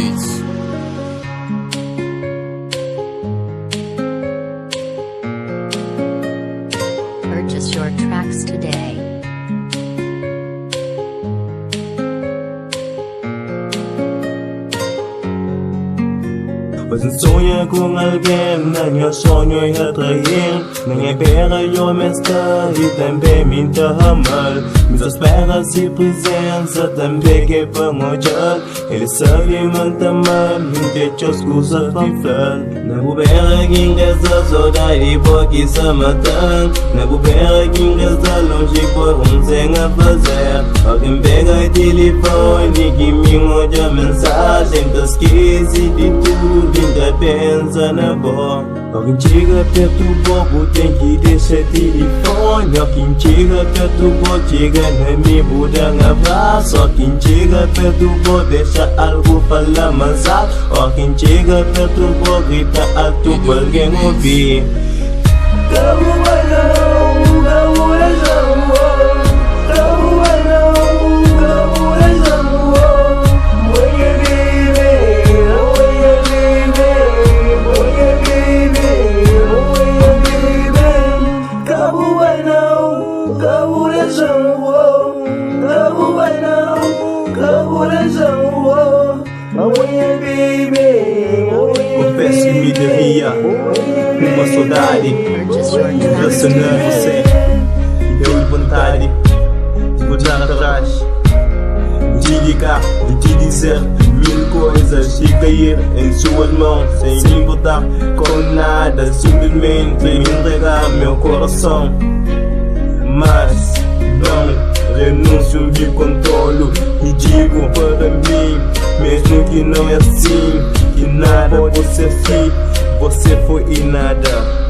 Beats. Purchase your tracks today. Mas um sonho com alguém, não sonho em atrair. Nem pera eu me está e também me mal. Mas espera se presença também que vamos olhar. Ele sabe manter mal, não te excusa para falar. Na bobeira que engasa saudade porque se matar. Na bobeira que engasa longe por sem a fazer. Alguém pega o telefone que me manda mensagem. Te esquece de tudo. Ainda pensa na boa. Alguém chega perto do bobo, tem que deixar telefone. Alguém chega perto do bobo, chega na minha buda na braço. Alguém chega perto do bobo, deixa algo falar mais alto. Alguém chega perto do bobo, grita alto para alguém ouvir. Confesso que me devia uma saudade. Relacionando você, deu vontade de voltar atrás, de ligar, de te dizer mil coisas e cair em suas mãos sem me importar com nada, simplesmente entregar meu coração. Mas não renuncio de controlo e digo para mim mesmo que não é assim, que nada você fez, você foi e nada.